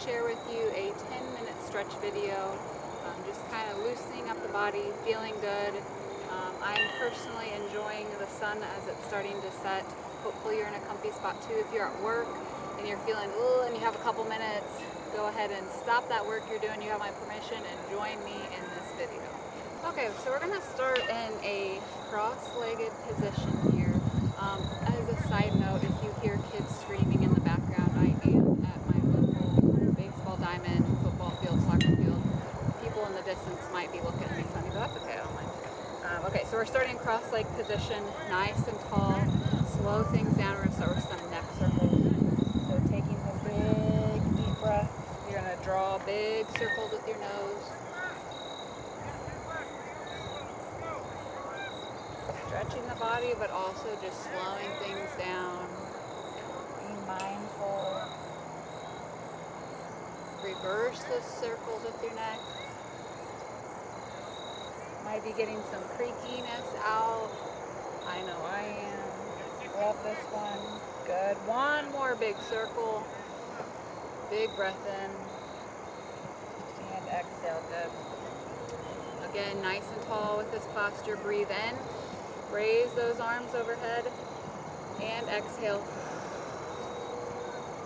share with you a 10-minute stretch video, just kind of loosening up the body, feeling good. I'm personally enjoying the sun as it's starting to set. Hopefully you're in a comfy spot too. If you're at work and you're feeling and you have a couple minutes, go ahead and stop that work you're doing. You have my permission and join me in this video. Okay, so we're going to start in a cross-legged position here. As a side note, if you hear kids screaming in the background, I am at my local baseball diamond, football field, soccer field. People in the distance might be looking at me funny, but that's okay, I don't mind. Okay, so we're starting cross-leg position, nice and tall. Slow things down. We're going to start with some neck circles. So taking a big, deep breath. You're going to draw big circles with your nose. Stretching the body, but also just slowing things down. Being mindful. Reverse the circles with your neck. Might be getting some creakiness out. I know I am. Love this one. Good. One more big circle. Big breath in. And exhale. Good. Again, nice and tall with this posture. Breathe in. Raise those arms overhead. And exhale.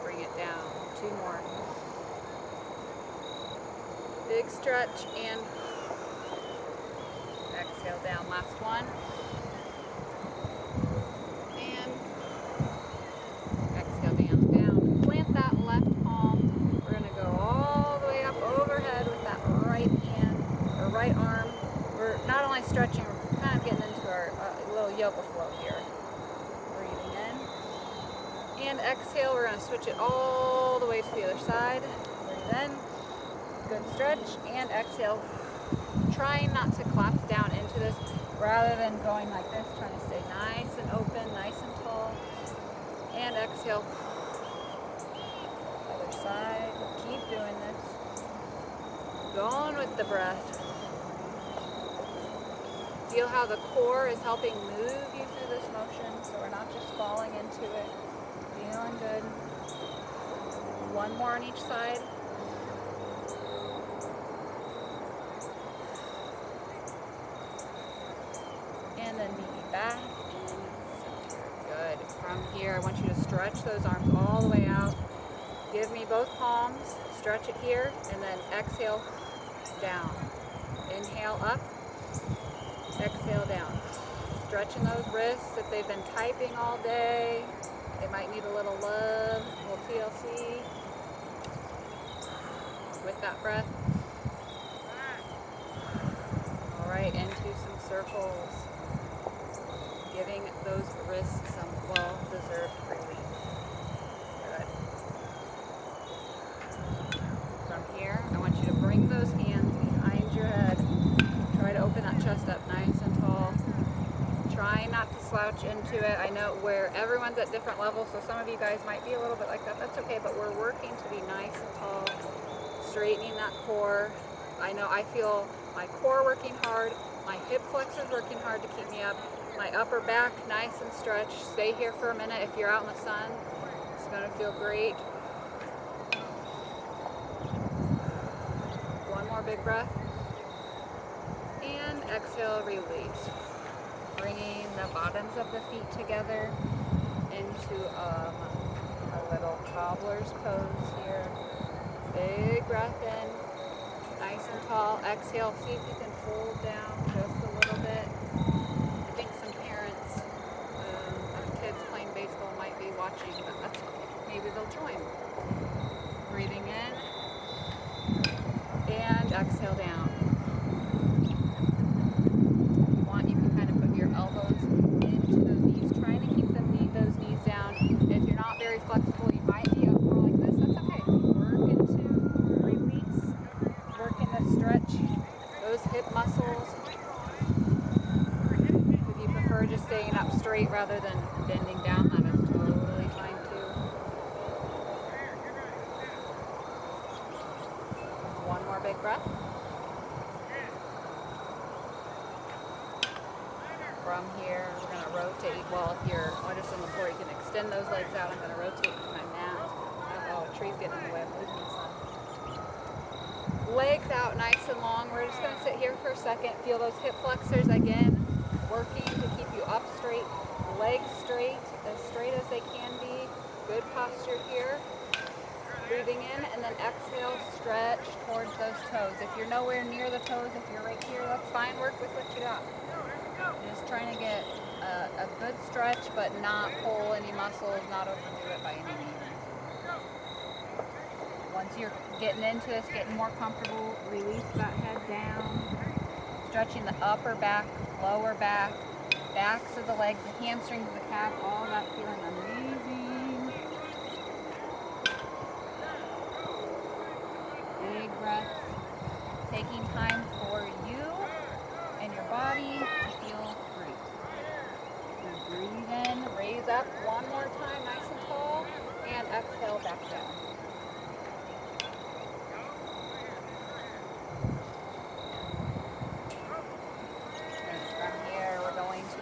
Bring it down. Two more. Big stretch and exhale down. Last one. And exhale down. Plant that left palm. We're going to go all the way up overhead with that right hand or right arm. We're not only stretching, we're kind of getting into our little yoga flow here. Breathing in. And exhale, we're going to switch it all the way to the other side. Breathe in. Good stretch. And exhale. Trying not to collapse down into this rather than going like this, trying to stay nice and open, nice and tall. And exhale. Other side. Keep doing this. Going with the breath. Feel how the core is helping move you through this motion, so we're not just falling into it. Feeling good. One more on each side. And then maybe back and center. Good. From here, I want you to stretch those arms all the way out. Give me both palms. Stretch it here, and then exhale down. Inhale up. Exhale down. Stretching those wrists. If they've been typing all day, they might need a little love, a little TLC. With that breath. All right, into some circles. Giving those wrists some well-deserved relief. Good. From here, I want you to bring those hands behind your head. Try to open that chest up nice and tall. Try not to slouch into it. I know where everyone's at different levels, so some of you guys might be a little bit like that. That's okay, but we're working to be nice and tall. Straightening that core. I know I feel my core working hard. My hip flexors working hard to keep me up. My upper back nice and stretched. Stay here for a minute if you're out in the sun. It's going to feel great. One more big breath. And exhale, release. Bringing the bottoms of the feet together into a little cobbler's pose here. Big breath in. Nice and tall. Exhale. See if you can fold down just a little bit. I think some parents of kids playing baseball might be watching, but that's okay. Maybe they'll join. Breathing in. And exhale down. If you want, you can kind of put your elbows into those knees, trying to keep those knees down. If you're not very flexible, you might be up more like this. That's okay. Work into release. Working to stretch those hip muscles. If you prefer just staying up straight rather than bending down, that is totally fine too. One more big breath. From here, we're going to rotate. Well, if you're just on the floor, you can extend those legs out. I'm going to rotate my mat. Oh, a tree's getting in the way. I'm losing the sun. legs out nice and long. We're just gonna sit here for a second. Feel those hip flexors again, working to keep you up straight, legs straight as they can be. Good posture here. Breathing in and then exhale, stretch towards those toes. If you're nowhere near the toes, if you're right here, that's fine. Work with what you got. Just trying to get a good stretch, but not pull any muscles, not overdo it by any means. Once you're getting into this, getting more comfortable, release that head down. Stretching the upper back, lower back, backs of the legs, the hamstrings, the calf, all of that feeling amazing. Big breaths. Taking time for you and your body to feel great. Breathe in, raise up one more time, nice and tall, and exhale back down.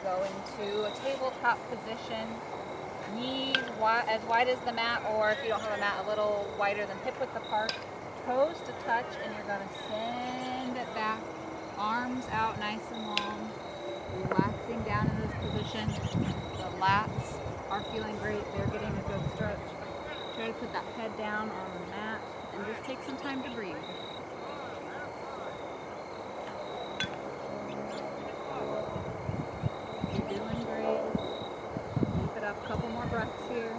Go into a tabletop position, knees as wide as the mat, or if you don't have a mat, a little wider than hip width apart, toes to touch, and you're going to send it back, arms out nice and long, relaxing down in this position. The lats are feeling great, they're getting a good stretch. Try to put that head down on the mat and just take some time to breathe. A couple more breaths here.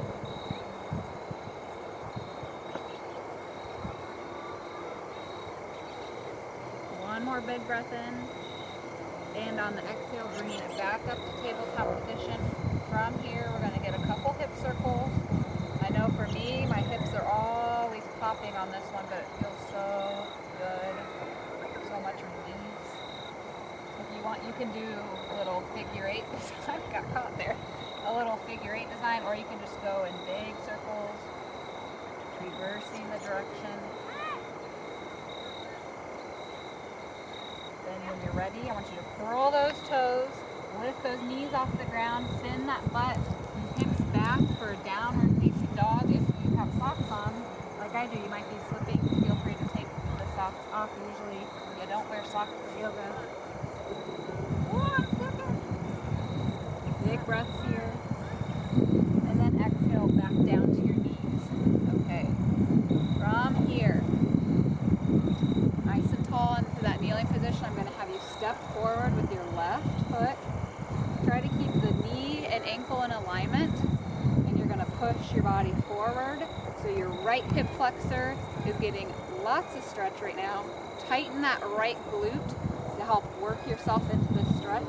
One more big breath in. And on the exhale, bringing it back up to tabletop position. From here, we're going to get a couple hip circles. I know for me, my hips are always popping on this one, but it feels so good. So much release. If you want, you can do a little figure eight. This time got caught there. A little figure eight design, or you can just go in big circles, reversing the direction. Then when you're ready, I want you to curl those toes, lift those knees off the ground, send that butt and hips back for a downward facing dog. If you have socks on, like I do, you might be slipping. Feel free to take the socks off. Usually you don't wear socks for yoga. 1 second. Big breaths here. And then exhale back down to your knees. Okay. From here, nice and tall into that kneeling position, I'm going to have you step forward with your left foot. Try to keep the knee and ankle in alignment. And you're going to push your body forward. So your right hip flexor is getting lots of stretch right now. Tighten that right glute to help work yourself into this stretch.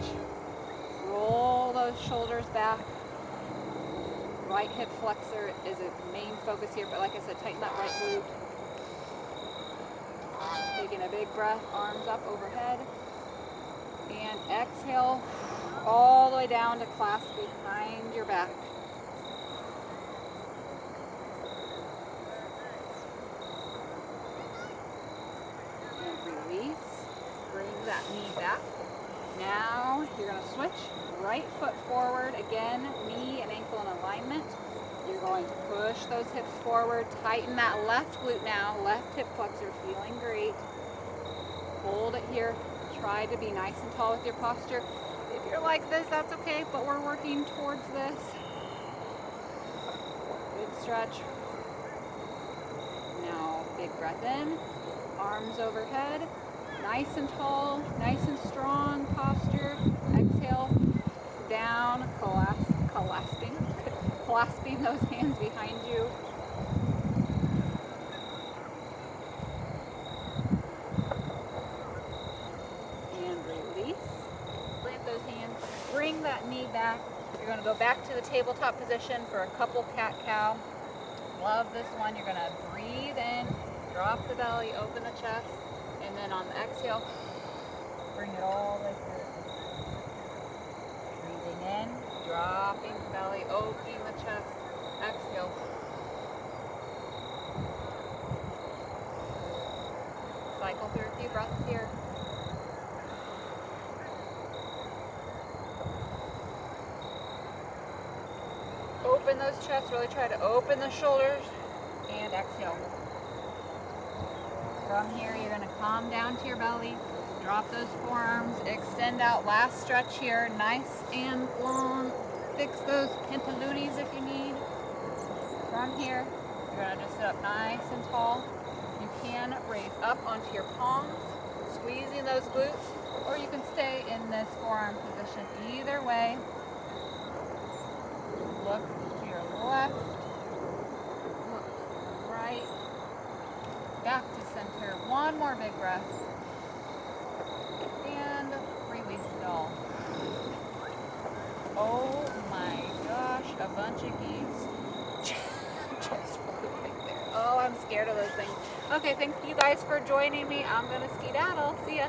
Roll those shoulders back. Right hip flexor is a main focus here, but like I said, tighten that right glute. Taking a big breath, arms up overhead. And exhale all the way down to clasp behind your back. And release. Bring that knee back. Now you're going to switch. Right foot forward, again, knee and ankle in alignment. You're going to push those hips forward, tighten that left glute now, left hip flexor, feeling great. Hold it here, try to be nice and tall with your posture. If you're like this, that's okay, but we're working towards this. Good stretch. Now, big breath in, arms overhead, nice and tall, nice and strong posture. Exhale. Down, clasping those hands behind you. And release. Plant those hands. Bring that knee back. You're going to go back to the tabletop position for a couple cat-cow. Love this one. You're going to breathe in, drop the belly, open the chest, and then on the exhale, bring it all the way through. In, dropping the belly, opening the chest, exhale. Cycle through a few breaths here. Open those chests, really try to open the shoulders, and exhale. From here, you're gonna calm down to your belly, drop those forearms, extend out. Last stretch here, nice and long. Fix those pantaloonies if you need. From here, you're gonna just sit up nice and tall. You can raise up onto your palms, squeezing those glutes, or you can stay in this forearm position. Either way, look to your left, look right, back to center. One more big breath, and release it all. Oh my gosh, a bunch of geese just flew right there. Oh, I'm scared of those things. Okay, thank you guys for joining me. I'm gonna skedaddle. See ya.